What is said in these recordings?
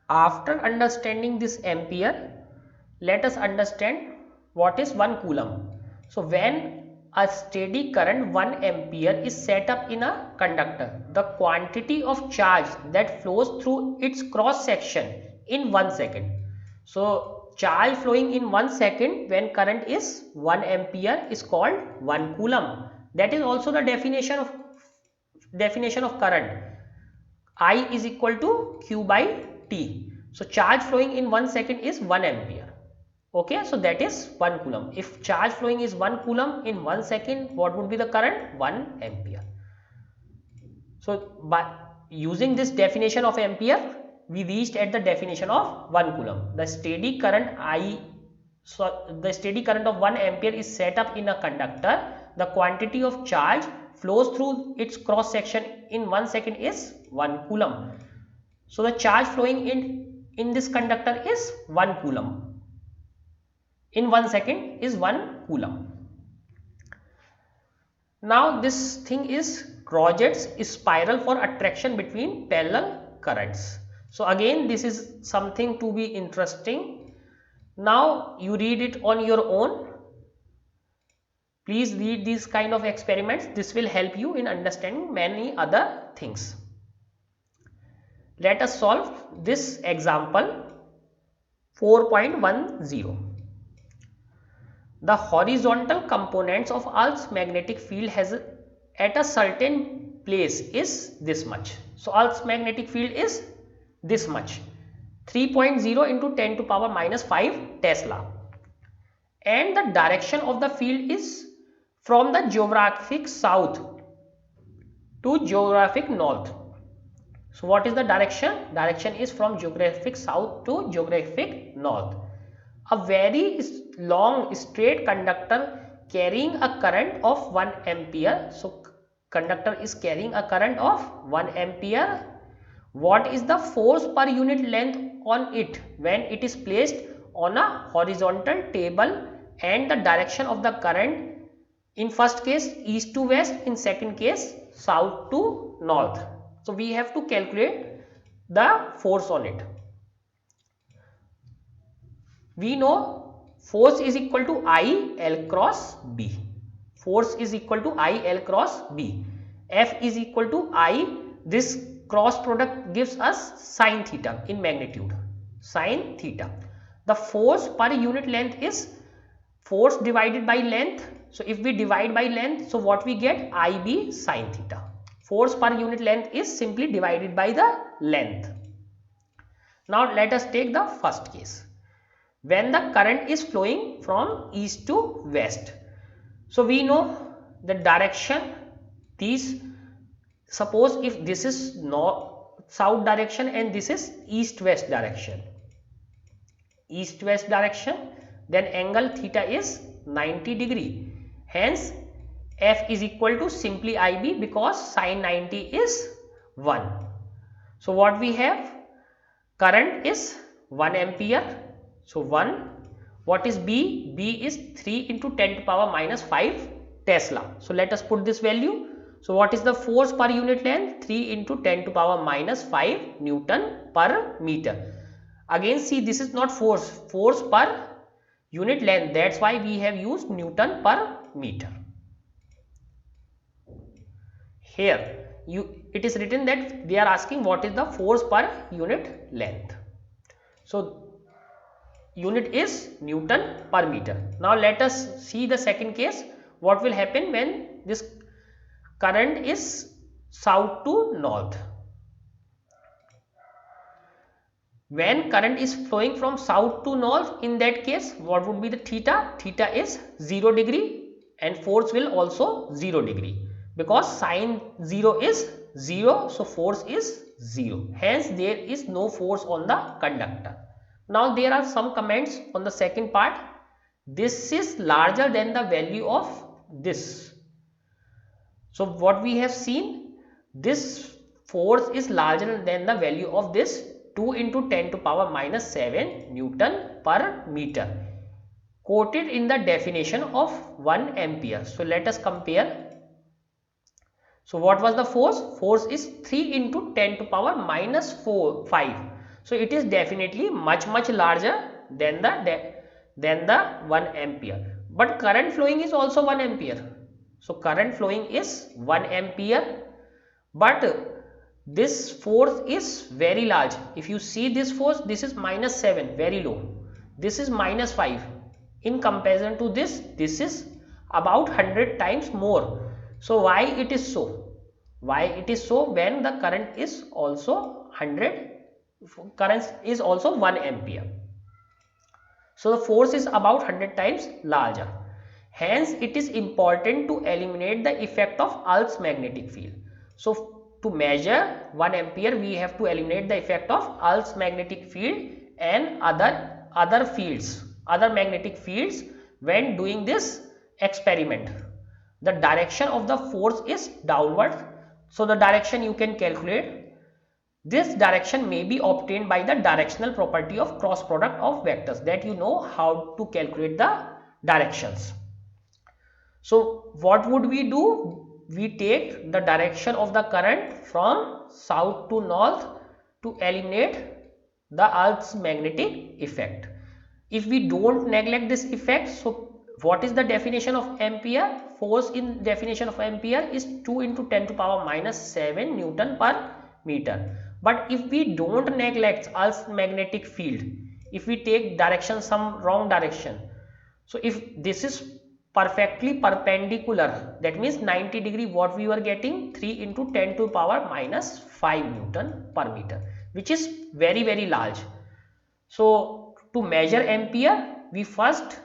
After understanding this ampere, let us understand what is 1 coulomb. So when a steady current 1 ampere is set up in a conductor, the quantity of charge that flows through its cross section in 1 second. So charge flowing in 1 second when current is 1 ampere is called 1 coulomb. That is also the definition of current. I is equal to Q by T. So charge flowing in 1 second is 1 ampere. Okay, so that is 1 coulomb. If charge flowing is 1 coulomb in 1 second, what would be the current? 1 ampere. So by using this definition of ampere, we reached at the definition of 1 coulomb. The steady current the steady current of 1 ampere is set up in a conductor. The quantity of charge flows through its cross section in 1 second is 1 coulomb. So the charge flowing in this conductor is 1 coulomb. In 1 second is 1 coulomb. Now this thing is Rogers spiral for attraction between parallel currents. So again this is something to be interesting. Now you read it on your own. Please read these kind of experiments. This will help you in understanding many other things. Let us solve this example 4.10. The horizontal components of Earth's magnetic field has at a certain place is this much. So Earth's magnetic field is this much, 3.0 into 10 to power minus 5 Tesla, and the direction of the field is from the geographic south to geographic north. So what is the direction? Direction is from geographic south to geographic north. A very long straight conductor carrying a current of 1 ampere. So conductor is carrying a current of 1 ampere. What is the force per unit length on it when it is placed on a horizontal table, and the direction of the current in first case east to west, in second case south to north. So we have to calculate the force on it. We know force is equal to I L cross B. Force is equal to I L cross B. F is equal to I. This cross product gives us sine theta in magnitude. Sine theta. The force per unit length is force divided by length. So if we divide by length, so what we get? IB sine theta. Force per unit length is simply divided by the length. Now let us take the first case. When the current is flowing from east to west. So we know the direction. These, suppose if this is north south direction and this is east west direction. East west direction, then angle theta is 90 degree. Hence F is equal to simply IB because sine 90 is 1. So what we have? Current is 1 ampere. So 1. What is B? B is 3 into 10 to power minus 5 Tesla. So let us put this value. So what is the force per unit length? 3 into 10 to power minus 5 Newton per meter. Again see, this is not force. Force per unit length. That's why we have used Newton per meter. Here it is written that they are asking what is the force per unit length. So unit is Newton per meter. Now let us see the second case. What will happen when this current is south to north? When current is flowing from south to north, in that case what would be the theta? Theta is 0 degree and force will also 0 degree because sine 0 is 0, so force is 0. Hence there is no force on the conductor. Now there are some comments on the second part. This is larger than the value of this. So what we have seen, this force is larger than the value of this 2 into 10 to power minus 7 Newton per meter quoted in the definition of 1 ampere. So let us compare. So what was the force? Force is 3 into 10 to power minus 5. So it is definitely much larger than the 1 ampere. But current flowing is also 1 ampere. So current flowing is 1 ampere, but this force is very large. If you see this force, this is -7, very low. This is -5. In comparison to this is about 100 times more. So why it is so? Why it is so? When the current is also 100, current is also 1 ampere. So the force is about 100 times larger. Hence it is important to eliminate the effect of Earth's magnetic field. So to measure 1 ampere, we have to eliminate the effect of Earth's magnetic field and other fields, other magnetic fields when doing this experiment. The direction of the force is downward. So the direction you can calculate. This direction may be obtained by the directional property of cross product of vectors, that you know how to calculate the directions. So what would we do? We take the direction of the current from south to north to eliminate the Earth's magnetic effect. If we don't neglect this effect, so what is the definition of ampere? Force in definition of ampere is 2 into 10 to power minus 7 Newton per meter. But if we don't neglect Earth's magnetic field, if we take direction some wrong direction, so if this is perfectly perpendicular, that means 90 degree, what we were getting 3 into 10 to power minus 5 Newton per meter, which is very large. So to measure ampere, we first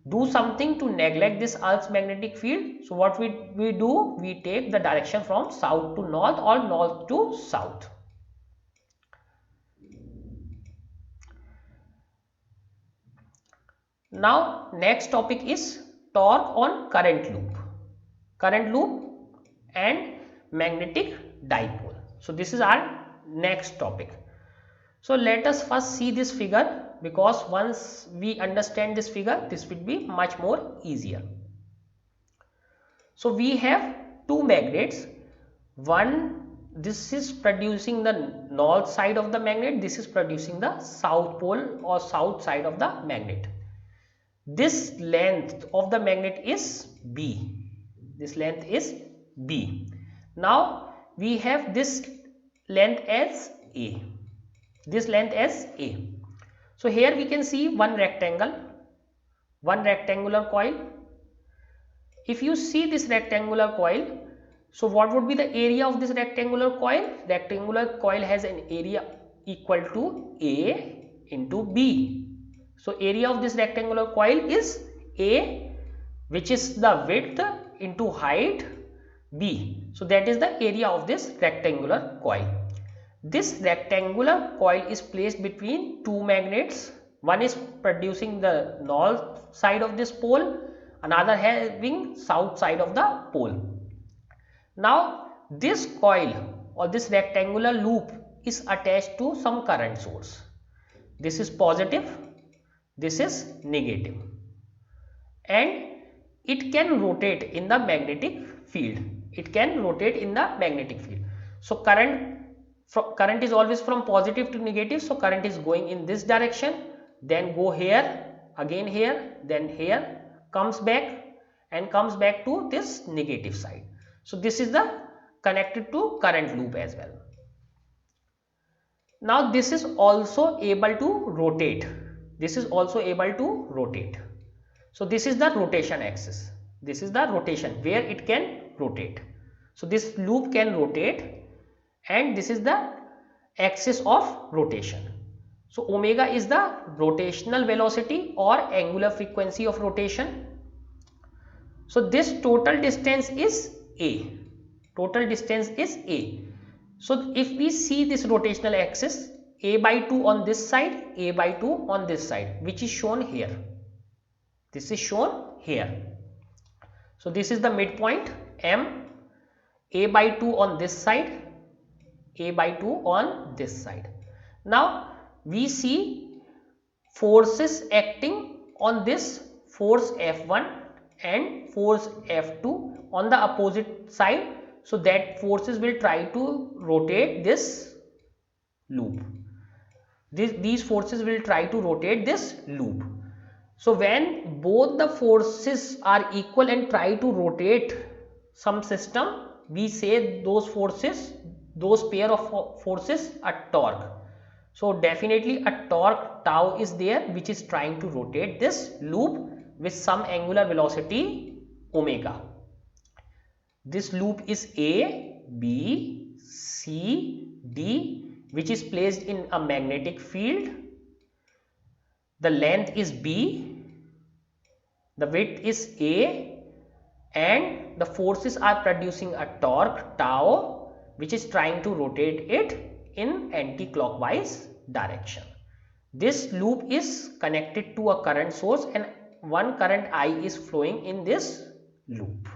do something to neglect this Earth's magnetic field. So what we do, we take the direction from south to north or north to south. Now next topic is torque on current loop and magnetic dipole. So this is our next topic. So let us first see this figure, because once we understand this figure, this will be much more easier. So we have two magnets. One, this is producing the north side of the magnet, this is producing the south pole or south side of the magnet. This length of the magnet is B. This length is B. Now we have this length as A. This length as A. So here we can see one rectangle, one rectangular coil. If you see this rectangular coil, so what would be the area of this rectangular coil? Rectangular coil has an area equal to A into B. So area of this rectangular coil is A, which is the width, into height B. So that is the area of this rectangular coil. This rectangular coil is placed between two magnets. One is producing the north side of this pole, another having south side of the pole. Now this coil or this rectangular loop is attached to some current source. This is positive, this is negative, and it can rotate in the magnetic field. It can rotate in the magnetic field. So current is always from positive to negative. So current is going in this direction, then go here, again here, then here, comes back and comes back to this negative side. So this is the connected to current loop as well. Now this is also able to rotate. This is also able to rotate. So this is the rotation axis. This is the rotation where it can rotate. So this loop can rotate, and this is the axis of rotation. So omega is the rotational velocity or angular frequency of rotation. So this total distance is A. Total distance is A. So if we see this rotational axis, A by 2 on this side, A by 2 on this side, which is shown here. This is shown here. So this is the midpoint M, A by 2 on this side, A by 2 on this side. Now we see forces acting on this, force F1 and force F2 on the opposite side. So that forces will try to rotate this loop. these forces will try to rotate this loop. So when both the forces are equal and try to rotate some system, we say those forces, those pair of forces, a torque. So definitely a torque tau is there which is trying to rotate this loop with some angular velocity omega. This loop is A, B, C, D, which is placed in a magnetic field. The length is B, the width is A, and the forces are producing a torque tau which is trying to rotate it in anti-clockwise direction. This loop is connected to a current source and one current I is flowing in this loop.